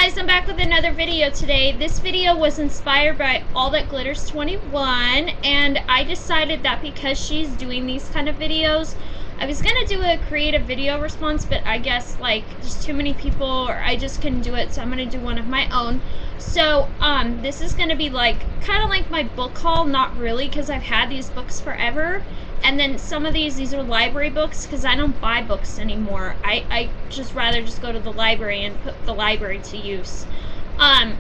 guys, I'm back with another video today. This video was inspired by All That Glitters 21, and I decided that because she's doing these kind of videos, I was gonna do a creative video response, but I guess like just too many people or I just couldn't do it, so I'm gonna do one of my own. So this is gonna be like kind of like my book haul, not really, because I've had these books forever. And then some of these are library books because I don't buy books anymore. I just rather just go to the library and put the library to use.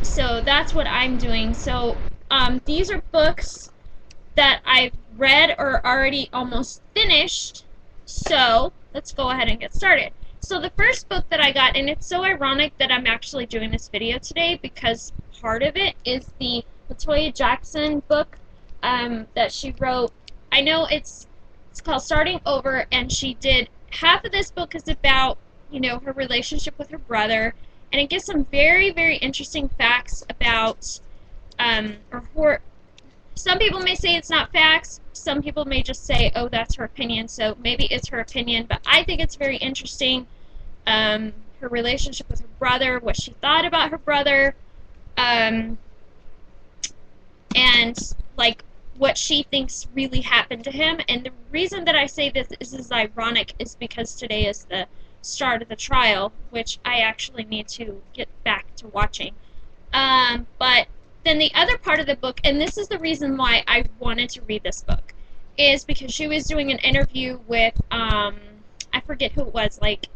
So that's what I'm doing. So these are books that I've read or already almost finished. So let's go ahead and get started. So the first book that I got, and it's so ironic that I'm actually doing this video today because part of it is the Latoya Jackson book that she wrote. I know it's called Starting Over, and she did half of this book is about, you know, her relationship with her brother, and it gives some very, very interesting facts about some people may say it's not facts, some people may just say, oh, that's her opinion, so maybe it's her opinion, but I think it's very interesting, her relationship with her brother, what she thought about her brother, and like what she thinks really happened to him. And the reason that I say this is ironic is because today is the start of the trial, which I actually need to get back to watching. But then the other part of the book, and this is the reason why I wanted to read this book, is because she was doing an interview with, I forget who it was, like,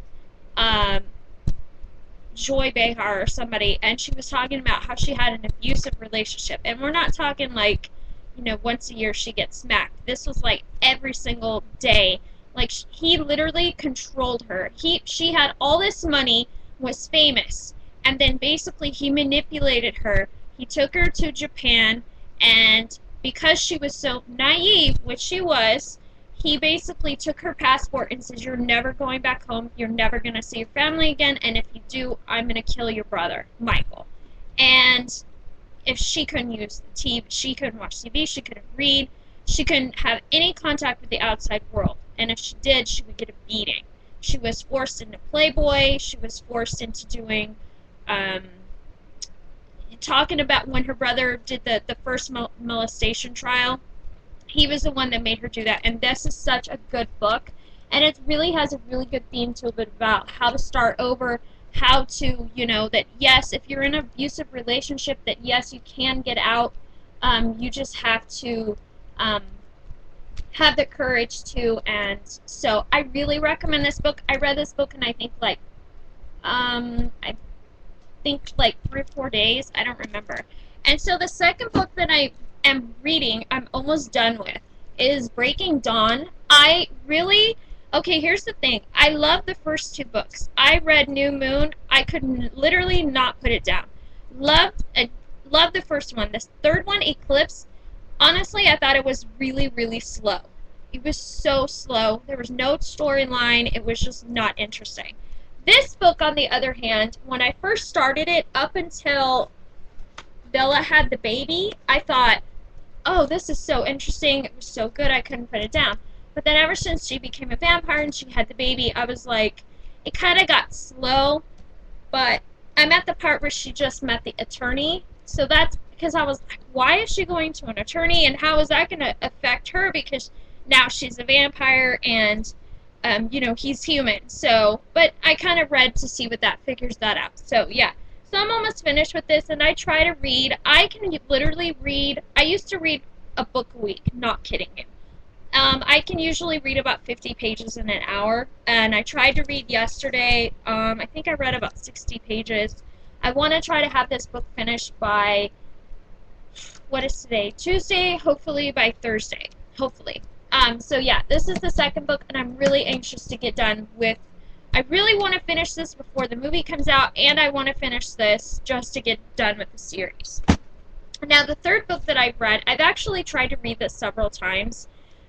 Joy Behar or somebody, and she was talking about how she had an abusive relationship. And we're not talking like, you know, once a year she gets smacked. This was like every single day. Like he literally controlled her. She had all this money, was famous, and then basically he manipulated her. He took her to Japan, and because she was so naive, which she was, he basically took her passport and says, you're never going back home, you're never going to see your family again, and if you do, I'm going to kill your brother, Michael. And if she couldn't use the TV, she couldn't watch TV, she couldn't read, she couldn't have any contact with the outside world. And if she did, she would get a beating. She was forced into Playboy, she was forced into doing, talking about when her brother did the first molestation trial. He was the one that made her do that. And this is such a good book. And it really has a really good theme to it about how to start over, how to, you know, that yes, if you're in an abusive relationship, that yes, you can get out. You just have to have the courage to. And so I really recommend this book. I read this book in I think like 3 or 4 days. I don't remember. And so the second book that I am reading, I'm almost done with, is Breaking Dawn. Okay, here's the thing. I love the first two books. I read New Moon. I could literally not put it down. Loved the first one. This third one, Eclipse, honestly, I thought it was really, really slow. It was so slow. There was no storyline. It was just not interesting. This book, on the other hand, when I first started it, up until Bella had the baby, I thought, oh, this is so interesting. It was so good, I couldn't put it down. But then ever since she became a vampire and she had the baby, I was like, it kind of got slow. But I'm at the part where she just met the attorney. So that's because I was like, why is she going to an attorney? And how is that going to affect her? Because now she's a vampire and, you know, he's human. So, but I kind of read to see what that figures that out. So, yeah. So I'm almost finished with this, and I try to read. I can literally read. I used to read a book a week. Not kidding you. I can usually read about 50 pages in an hour, and I tried to read yesterday. I think I read about 60 pages. I want to try to have this book finished by, what is today? Tuesday, hopefully by Thursday. Hopefully. So yeah, this is the second book, and I'm really anxious to get done with. I really want to finish this before the movie comes out, and I want to finish this just to get done with the series. Now, the third book that I've read, I've actually tried to read this several times,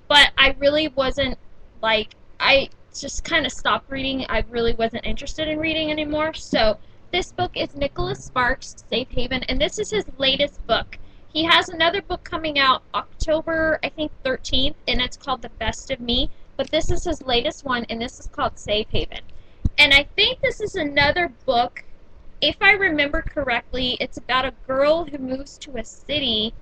but I really wasn't, like, I just kind of stopped reading. I really wasn't interested in reading anymore. So, this book is Nicholas Sparks' Safe Haven, and this is his latest book. He has another book coming out October, I think, 13th, and it's called The Best of Me. But this is his latest one, and this is called Safe Haven. And I think this is another book if I remember correctly, it's about a girl who moves to a city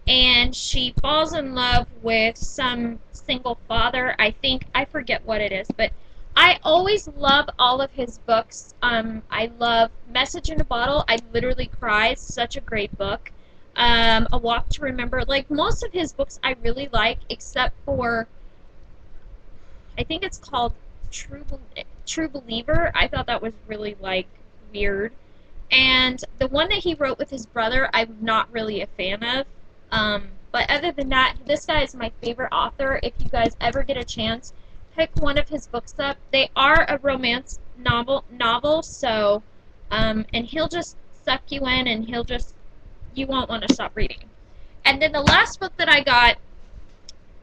and she falls in love with some single father. I think I forget what it is, but I always love all of his books. I love Message in a Bottle. I literally cry. It's such a great book. A Walk to Remember. Like most of his books, I really like, except for I think it's called True Believer. I thought that was really like weird. And the one that he wrote with his brother, I'm not really a fan of. But other than that, this guy is my favorite author. If you guys ever get a chance, pick one of his books up. They are a romance novel, so and he'll just suck you in, and you won't want to stop reading. And then the last book that I got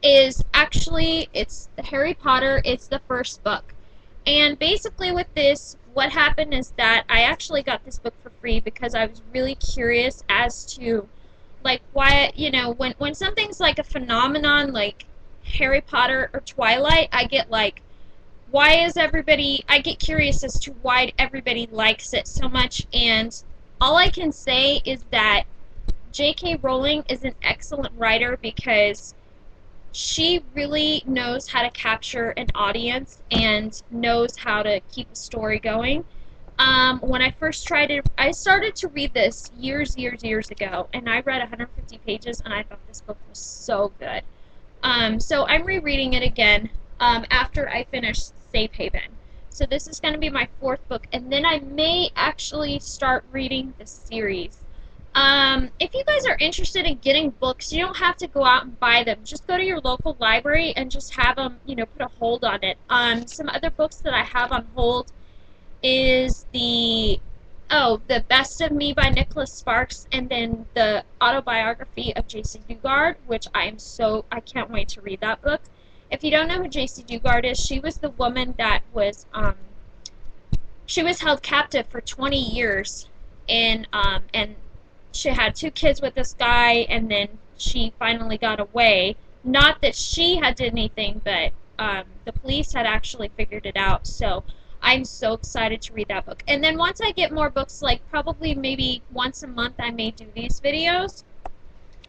is actually it's Harry Potter. It's the first book. And basically with this, what happened is that I actually got this book for free because I was really curious as to like why, when something's like a phenomenon like Harry Potter or Twilight, I get like I get curious as to why everybody likes it so much. And all I can say is that J.K. Rowling is an excellent writer because she really knows how to capture an audience and knows how to keep a story going. When I first tried it, I started to read this years ago, and I read 150 pages, and I thought this book was so good. So I'm rereading it again after I finish Safe Haven. So this is going to be my fourth book, and then I may actually start reading the series. If you guys are interested in getting books, you don't have to go out and buy them. Just go to your local library and just have them, put a hold on it. Some other books that I have on hold is The Best of Me by Nicholas Sparks, and then the autobiography of J.C. Dugard, which I can't wait to read that book. If you don't know who J.C. Dugard is, she was the woman that she was held captive for 20 years, and she had 2 kids with this guy, and then she finally got away. Not that she had did anything, but the police had actually figured it out. So I'm so excited to read that book. And then once I get more books, like probably maybe once a month, I may do these videos.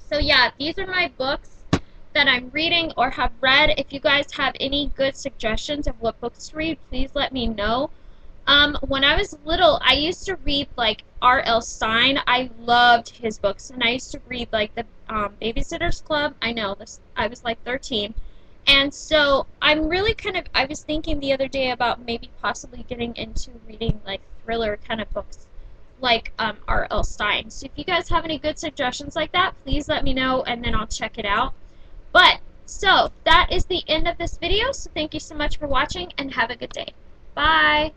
So yeah, these are my books that I'm reading or have read. If you guys have any good suggestions of what books to read, please let me know. When I was little, I used to read like R.L. Stine. I loved his books, and I used to read like the Babysitter's Club. I know this. I was like 13, and so I'm really I was thinking the other day about maybe possibly getting into reading like thriller kind of books, like R.L. Stine. So if you guys have any good suggestions like that, please let me know, and then I'll check it out. So that is the end of this video. So thank you so much for watching, and have a good day. Bye.